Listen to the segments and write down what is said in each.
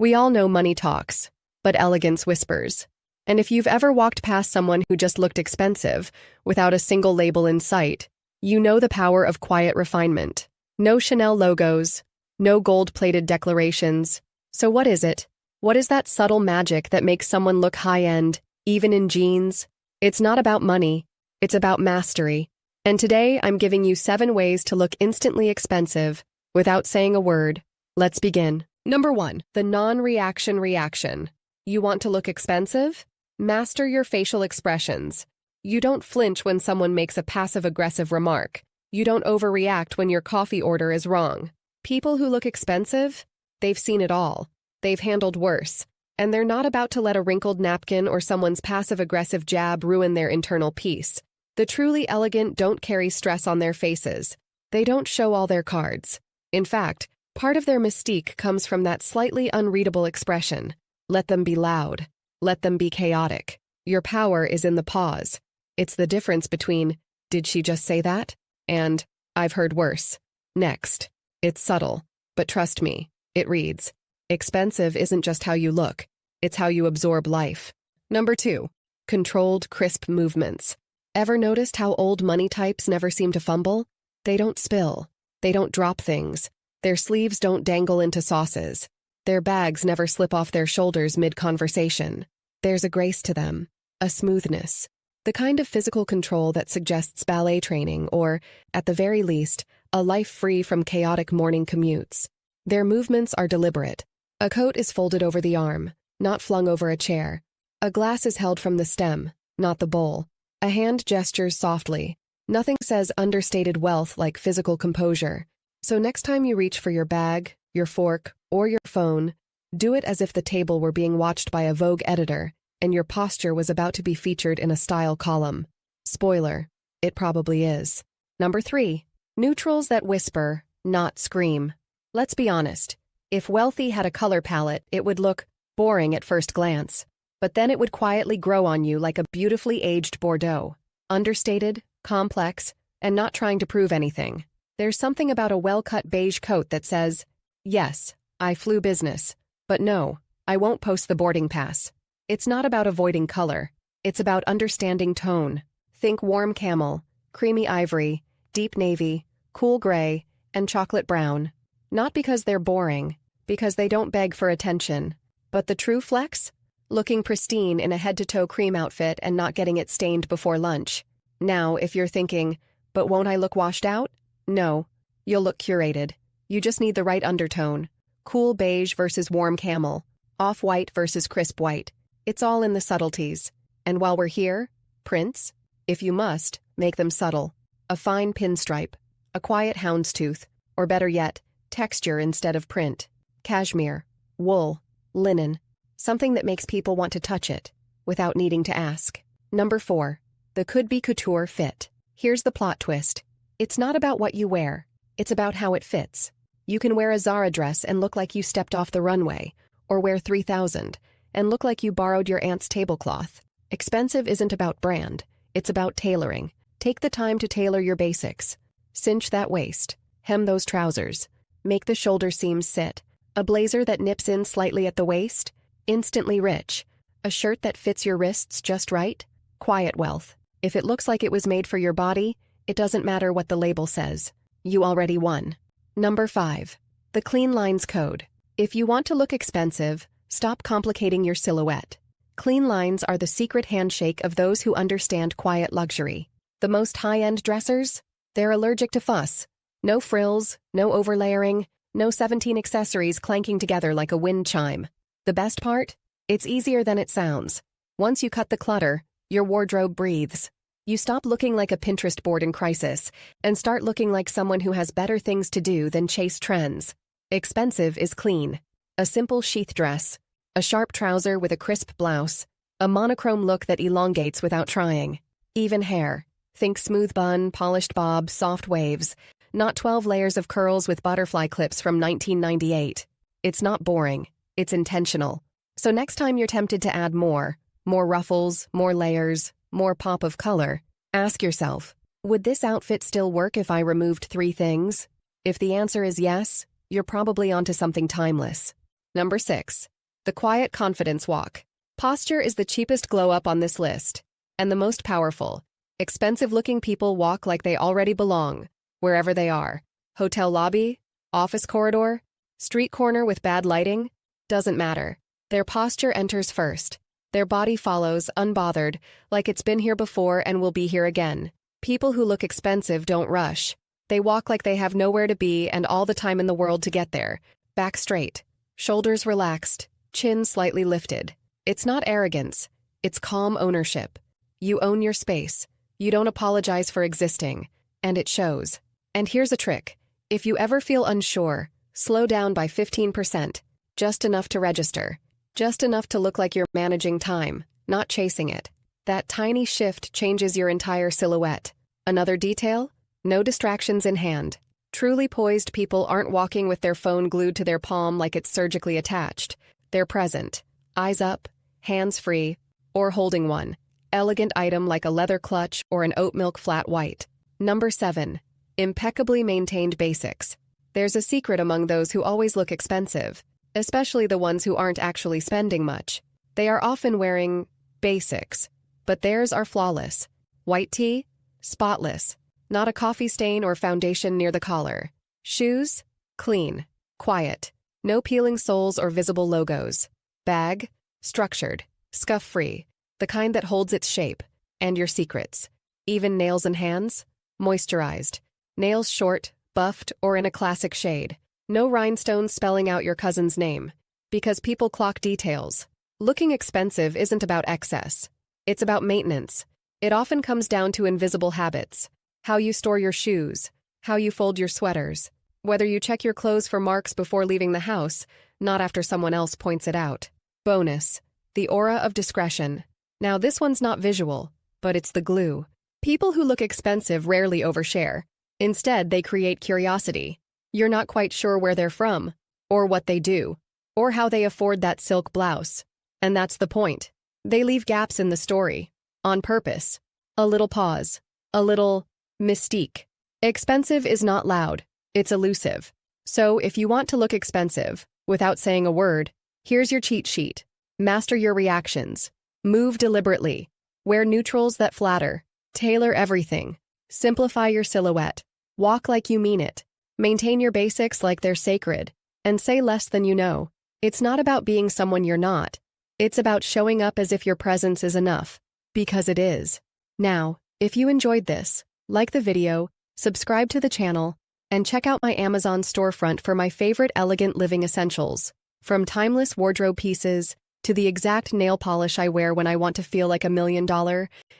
We all know money talks, but elegance whispers. And if you've ever walked past someone who just looked expensive, without a single label in sight, you know the power of quiet refinement. No Chanel logos, no gold-plated declarations. So what is it? What is that subtle magic that makes someone look high-end, even in jeans? It's not about money, it's about mastery. And today I'm giving you 7 ways to look instantly expensive without saying a word. Let's begin. Number 1, the non-reaction reaction. You want to look expensive? Master your facial expressions. You don't flinch when someone makes a passive-aggressive remark. You don't overreact when your coffee order is wrong. People who look expensive, they've seen it all. They've handled worse. And they're not about to let a wrinkled napkin or someone's passive-aggressive jab ruin their internal peace. The truly elegant don't carry stress on their faces. They don't show all their cards. In fact, part of their mystique comes from that slightly unreadable expression. Let them be loud. Let them be chaotic. Your power is in the pause. It's the difference between, "Did she just say that?" and "I've heard worse." Next. It's subtle, but trust me, it reads. Expensive isn't just how you look, it's how you absorb life. Number 2, controlled, crisp movements. Ever noticed how old money types never seem to fumble? They don't spill. They don't drop things. Their sleeves don't dangle into sauces. Their bags never slip off their shoulders mid-conversation. There's a grace to them, a smoothness, the kind of physical control that suggests ballet training or, at the very least, a life free from chaotic morning commutes. Their movements are deliberate. A coat is folded over the arm, not flung over a chair. A glass is held from the stem, not the bowl. A hand gestures softly. Nothing says understated wealth like physical composure. So next time you reach for your bag, your fork, or your phone, do it as if the table were being watched by a Vogue editor and your posture was about to be featured in a style column. Spoiler, it probably is. Number 3, neutrals that whisper, not scream. Let's be honest. If wealthy had a color palette, it would look boring at first glance. But then it would quietly grow on you like a beautifully aged Bordeaux. Understated, complex, and not trying to prove anything. There's something about a well-cut beige coat that says, yes, I flew business, but no, I won't post the boarding pass. It's not about avoiding color. It's about understanding tone. Think warm camel, creamy ivory, deep navy, cool gray, and chocolate brown. Not because they're boring, because they don't beg for attention. But the true flex? Looking pristine in a head-to-toe cream outfit and not getting it stained before lunch. Now, if you're thinking, but won't I look washed out? No, you'll look curated. You just need the right undertone. Cool beige versus warm camel. Off-white versus crisp white. It's all in the subtleties. And while we're here, prints, if you must, make them subtle. A fine pinstripe, a quiet houndstooth, or better yet, texture instead of print. Cashmere, wool, linen. Something that makes people want to touch it, without needing to ask. Number 4, the could-be couture fit. Here's the plot twist. It's not about what you wear. It's about how it fits. You can wear a Zara dress and look like you stepped off the runway, or wear 3,000 and look like you borrowed your aunt's tablecloth. Expensive isn't about brand. It's about tailoring. Take the time to tailor your basics. Cinch that waist. Hem those trousers. Make the shoulder seams sit. A blazer that nips in slightly at the waist? Instantly rich. A shirt that fits your wrists just right? Quiet wealth. If it looks like it was made for your body, it doesn't matter what the label says. You already won. Number 5, the clean lines code. If you want to look expensive, stop complicating your silhouette. Clean lines are the secret handshake of those who understand quiet luxury. The most high-end dressers? They're allergic to fuss. No frills, no overlayering, no 17 accessories clanking together like a wind chime. The best part? It's easier than it sounds. Once you cut the clutter, your wardrobe breathes. You stop looking like a Pinterest board in crisis and start looking like someone who has better things to do than chase trends. Expensive is clean. A simple sheath dress, a sharp trouser with a crisp blouse, a monochrome look that elongates without trying. Even hair. Think smooth bun, polished bob, soft waves, not 12 layers of curls with butterfly clips from 1998. It's not boring. It's intentional. So next time you're tempted to add more ruffles, more layers, more pop of color, ask yourself, would this outfit still work if I removed 3 things? If the answer is yes, you're probably onto something timeless. Number 6. The quiet confidence walk. Posture is the cheapest glow-up on this list, and the most powerful. Expensive-looking people walk like they already belong, wherever they are. Hotel lobby, office corridor, street corner with bad lighting, doesn't matter. Their posture enters first. Their body follows, unbothered, like it's been here before and will be here again. People who look expensive don't rush. They walk like they have nowhere to be and all the time in the world to get there. Back straight, shoulders relaxed, chin slightly lifted. It's not arrogance. It's calm ownership. You own your space. You don't apologize for existing. And it shows. And here's a trick. If you ever feel unsure, slow down by 15%. Just enough to register. Just enough to look like you're managing time, not chasing it. That tiny shift changes your entire silhouette. Another detail? No distractions in hand. Truly poised people aren't walking with their phone glued to their palm like it's surgically attached. They're present. Eyes up, hands free, or holding one. Elegant item like a leather clutch or an oat milk flat white. Number 7. Impeccably maintained basics. There's a secret among those who always look expensive, especially the ones who aren't actually spending much. They are often wearing basics, but theirs are flawless. White tee? Spotless. Not a coffee stain or foundation near the collar. Shoes? Clean. Quiet. No peeling soles or visible logos. Bag? Structured. Scuff-free. The kind that holds its shape. And your secrets. Even nails and hands? Moisturized. Nails short, buffed, or in a classic shade. No rhinestones spelling out your cousin's name. Because people clock details. Looking expensive isn't about excess. It's about maintenance. It often comes down to invisible habits. How you store your shoes. How you fold your sweaters. Whether you check your clothes for marks before leaving the house, not after someone else points it out. Bonus. The aura of discretion. Now this one's not visual, but it's the glue. People who look expensive rarely overshare. Instead, they create curiosity. You're not quite sure where they're from, or what they do, or how they afford that silk blouse. And that's the point. They leave gaps in the story. On purpose. A little pause. A little mystique. Expensive is not loud. It's elusive. So if you want to look expensive, without saying a word, here's your cheat sheet. Master your reactions. Move deliberately. Wear neutrals that flatter. Tailor everything. Simplify your silhouette. Walk like you mean it. Maintain your basics like they're sacred. And say less than you know. It's not about being someone you're not. It's about showing up as if your presence is enough. Because it is. Now, if you enjoyed this, like the video, subscribe to the channel, and check out my Amazon storefront for my favorite elegant living essentials. From timeless wardrobe pieces to the exact nail polish I wear when I want to feel like $1 million,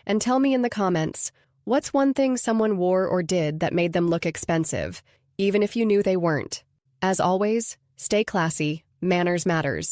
and tell me in the comments, what's one thing someone wore or did that made them look expensive, even if you knew they weren't? As always, stay classy, manners matters.